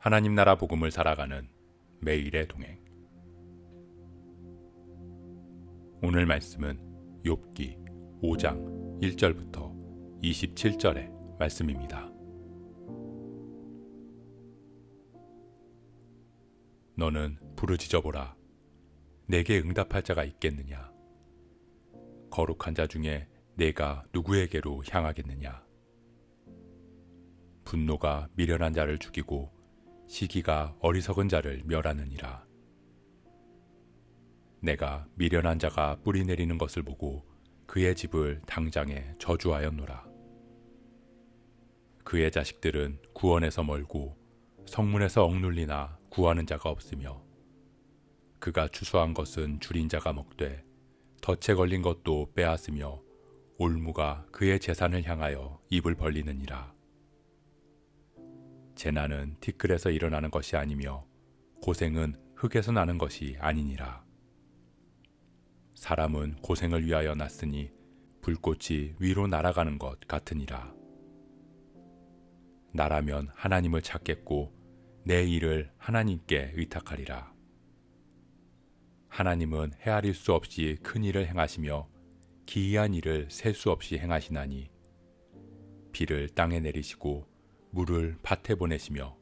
하나님 나라 복음을 살아가는 매일의 동행. 오늘 말씀은 욥기 5장 1절부터 27절의 말씀입니다. 너는 부르짖어보라. 내게 응답할 자가 있겠느냐? 거룩한 자 중에 내가 누구에게로 향하겠느냐? 분노가 미련한 자를 죽이고 시기가 어리석은 자를 멸하느니라. 내가 미련한 자가 뿌리 내리는 것을 보고 그의 집을 당장에 저주하였노라. 그의 자식들은 구원에서 멀고 성문에서 억눌리나 구하는 자가 없으며 그가 추수한 것은 줄인 자가 먹되 덫에 걸린 것도 빼앗으며 올무가 그의 재산을 향하여 입을 벌리느니라. 재난은 티끌에서 일어나는 것이 아니며 고생은 흙에서 나는 것이 아니니라. 사람은 고생을 위하여 났으니 불꽃이 위로 날아가는 것 같으니라. 나라면 하나님을 찾겠고 내 일을 하나님께 의탁하리라. 하나님은 헤아릴 수 없이 큰 일을 행하시며 기이한 일을 셀 수 없이 행하시나니 비를 땅에 내리시고 물을 밭에 보내시며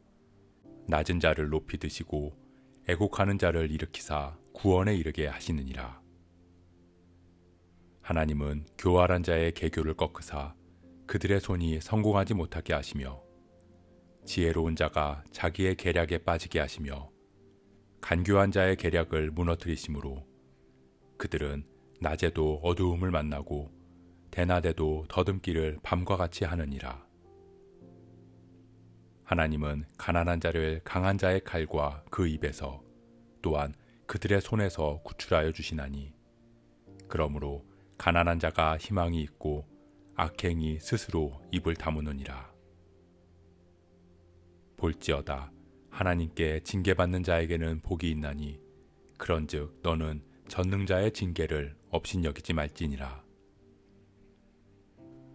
낮은 자를 높이 드시고 애곡하는 자를 일으키사 구원에 이르게 하시느니라. 하나님은 교활한 자의 계교를 꺾으사 그들의 손이 성공하지 못하게 하시며 지혜로운 자가 자기의 계략에 빠지게 하시며 간교한 자의 계략을 무너뜨리심으로 그들은 낮에도 어두움을 만나고 대낮에도 더듬기를 밤과 같이 하느니라. 하나님은 가난한 자를 강한 자의 칼과 그 입에서 또한 그들의 손에서 구출하여 주시나니 그러므로 가난한 자가 희망이 있고 악행이 스스로 입을 다무느니라. 볼지어다 하나님께 징계받는 자에게는 복이 있나니 그런즉 너는 전능자의 징계를 업신여기지 말지니라.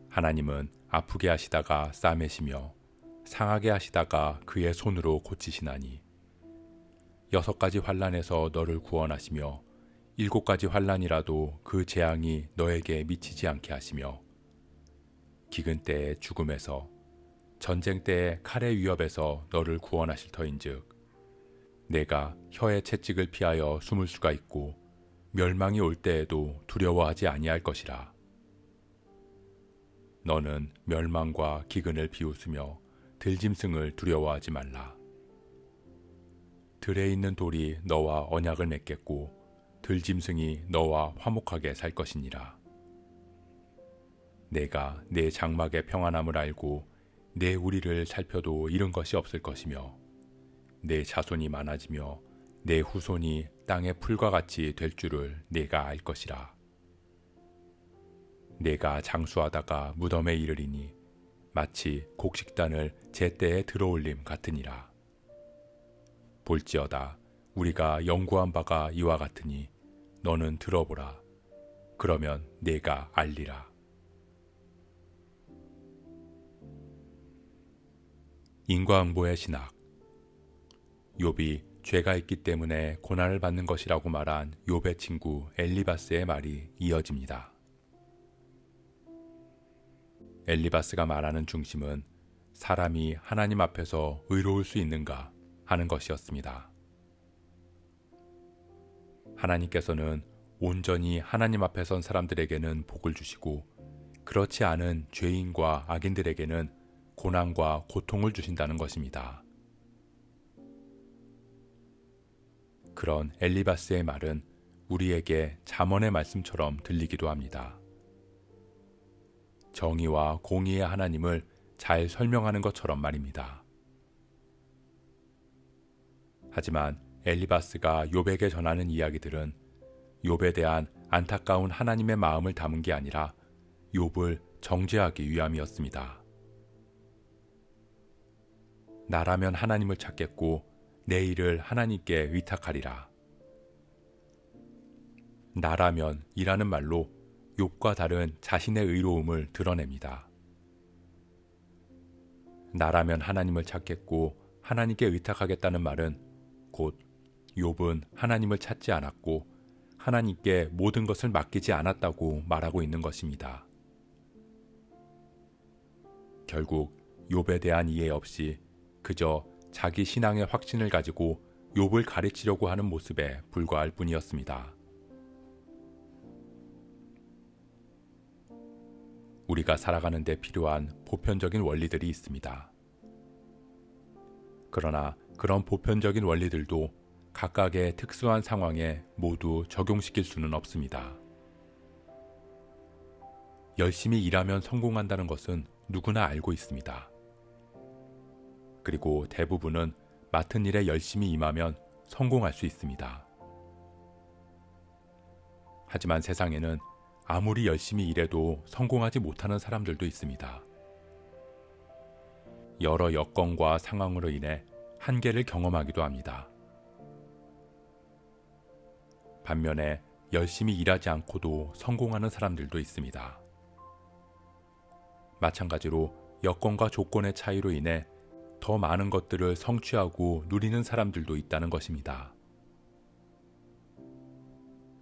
하나님은 아프게 하시다가 싸매시며 상하게 하시다가 그의 손으로 고치시나니 6가지 환난에서 너를 구원하시며 7가지 환난이라도 그 재앙이 너에게 미치지 않게 하시며 기근 때의 죽음에서 전쟁 때의 칼의 위협에서 너를 구원하실 터인즉 내가 혀의 채찍을 피하여 숨을 수가 있고 멸망이 올 때에도 두려워하지 아니할 것이라. 너는 멸망과 기근을 비웃으며 들짐승을 두려워하지 말라. 들에 있는 돌이 너와 언약을 맺겠고 들짐승이 너와 화목하게 살 것이니라. 내가 내 장막의 평안함을 알고 내 우리를 살펴도 잃은 것이 없을 것이며 내 자손이 많아지며 내 후손이 땅의 풀과 같이 될 줄을 내가 알 것이라. 내가 장수하다가 무덤에 이르리니 마치 곡식단을 제때에 들어올림 같으니라. 볼지어다 우리가 연구한 바가 이와 같으니 너는 들어보라. 그러면 내가 알리라. 인과응보의 신학. 욥이 죄가 있기 때문에 고난을 받는 것이라고 말한 욥의 친구 엘리바스의 말이 이어집니다. 엘리바스가 말하는 중심은 사람이 하나님 앞에서 의로울 수 있는가 하는 것이었습니다. 하나님께서는 온전히 하나님 앞에 선 사람들에게는 복을 주시고 그렇지 않은 죄인과 악인들에게는 고난과 고통을 주신다는 것입니다. 그런 엘리바스의 말은 우리에게 잠언의 말씀처럼 들리기도 합니다. 정의와 공의의 하나님을 잘 설명하는 것처럼 말입니다. 하지만 엘리바스가 욥에게 전하는 이야기들은 욥에 대한 안타까운 하나님의 마음을 담은 게 아니라 욥을 정죄하기 위함이었습니다. 나라면 하나님을 찾겠고 내 일을 하나님께 의탁하리라. 나라면 이라는 말로 욥과 다른 자신의 의로움을 드러냅니다. 나라면 하나님을 찾겠고 하나님께 의탁하겠다는 말은 곧 욥은 하나님을 찾지 않았고 하나님께 모든 것을 맡기지 않았다고 말하고 있는 것입니다. 결국 욥에 대한 이해 없이 그저 자기 신앙의 확신을 가지고 욥을 가르치려고 하는 모습에 불과할 뿐이었습니다. 우리가 살아가는 데 필요한 보편적인 원리들이 있습니다. 그러나 그런 보편적인 원리들도 각각의 특수한 상황에 모두 적용시킬 수는 없습니다. 열심히 일하면 성공한다는 것은 누구나 알고 있습니다. 그리고 대부분은 맡은 일에 열심히 임하면 성공할 수 있습니다. 하지만 세상에는 아무리 열심히 일해도 성공하지 못하는 사람들도 있습니다. 여러 여건과 상황으로 인해 한계를 경험하기도 합니다. 반면에 열심히 일하지 않고도 성공하는 사람들도 있습니다. 마찬가지로 여건과 조건의 차이로 인해 더 많은 것들을 성취하고 누리는 사람들도 있다는 것입니다.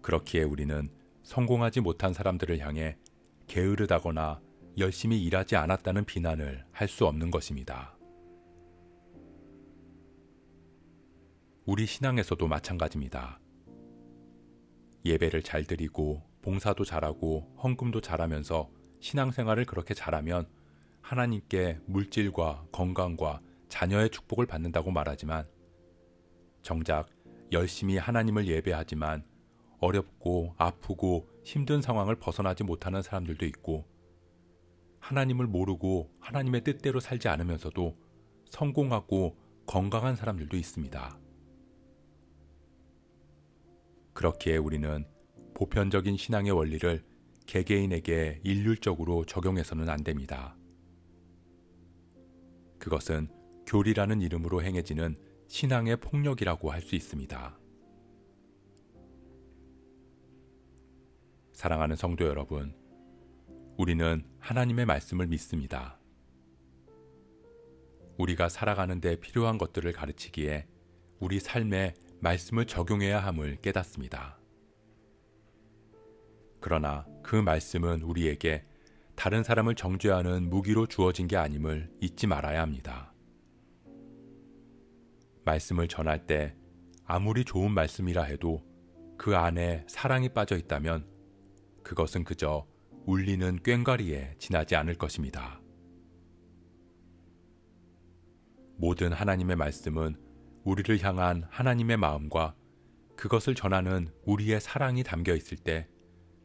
그렇기에 우리는 성공하지 못한 사람들을 향해 게으르다거나 열심히 일하지 않았다는 비난을 할 수 없는 것입니다. 우리 신앙에서도 마찬가지입니다. 예배를 잘 드리고 봉사도 잘하고 헌금도 잘하면서 신앙생활을 그렇게 잘하면 하나님께 물질과 건강과 자녀의 축복을 받는다고 말하지만 정작 열심히 하나님을 예배하지만 어렵고 아프고 힘든 상황을 벗어나지 못하는 사람들도 있고 하나님을 모르고 하나님의 뜻대로 살지 않으면서도 성공하고 건강한 사람들도 있습니다. 그렇기에 우리는 보편적인 신앙의 원리를 개개인에게 일률적으로 적용해서는 안 됩니다. 그것은 교리라는 이름으로 행해지는 신앙의 폭력이라고 할 수 있습니다. 사랑하는 성도 여러분, 우리는 하나님의 말씀을 믿습니다. 우리가 살아가는 데 필요한 것들을 가르치기에 우리 삶에 말씀을 적용해야 함을 깨닫습니다. 그러나 그 말씀은 우리에게 다른 사람을 정죄하는 무기로 주어진 게 아님을 잊지 말아야 합니다. 말씀을 전할 때 아무리 좋은 말씀이라 해도 그 안에 사랑이 빠져 있다면 그것은 그저 울리는 꽹과리에 지나지 않을 것입니다. 모든 하나님의 말씀은 우리를 향한 하나님의 마음과 그것을 전하는 우리의 사랑이 담겨 있을 때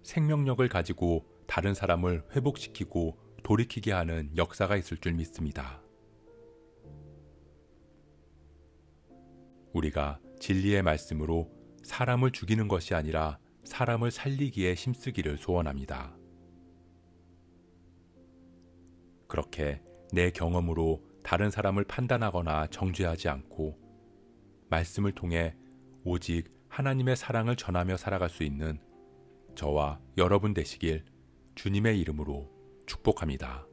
생명력을 가지고 다른 사람을 회복시키고 돌이키게 하는 역사가 있을 줄 믿습니다. 우리가 진리의 말씀으로 사람을 죽이는 것이 아니라 사람을 살리기에 힘쓰기를 소원합니다. 그렇게 내 경험으로 다른 사람을 판단하거나 정죄하지 않고 말씀을 통해 오직 하나님의 사랑을 전하며 살아갈 수 있는 저와 여러분 되시길 주님의 이름으로 축복합니다.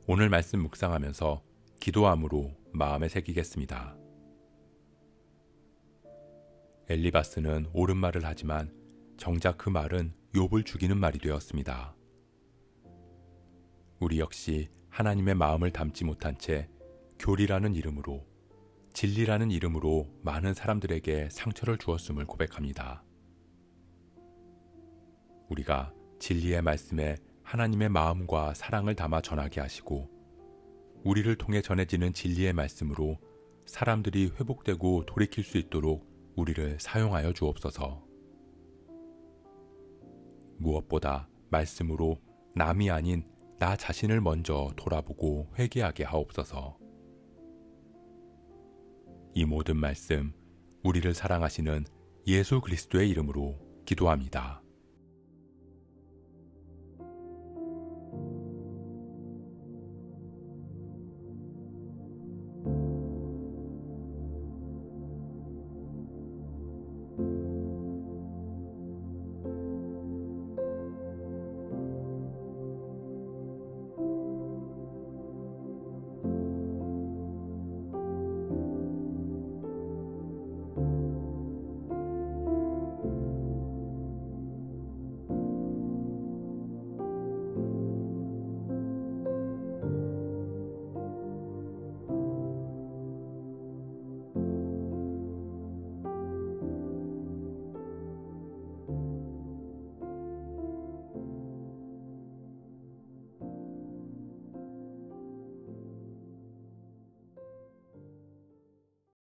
오늘 말씀 묵상하면서 기도함으로 마음에 새기겠습니다. 엘리바스는 옳은 말을 하지만 정작 그 말은 욥을 죽이는 말이 되었습니다. 우리 역시 하나님의 마음을 담지 못한 채 교리라는 이름으로 진리라는 이름으로 많은 사람들에게 상처를 주었음을 고백합니다. 우리가 진리의 말씀에 하나님의 마음과 사랑을 담아 전하게 하시고 우리를 통해 전해지는 진리의 말씀으로 사람들이 회복되고 돌이킬 수 있도록 우리를 사용하여 주옵소서. 무엇보다 말씀으로 남이 아닌 나 자신을 먼저 돌아보고 회개하게 하옵소서. 이 모든 말씀 우리를 사랑하시는 예수 그리스도의 이름으로 기도합니다.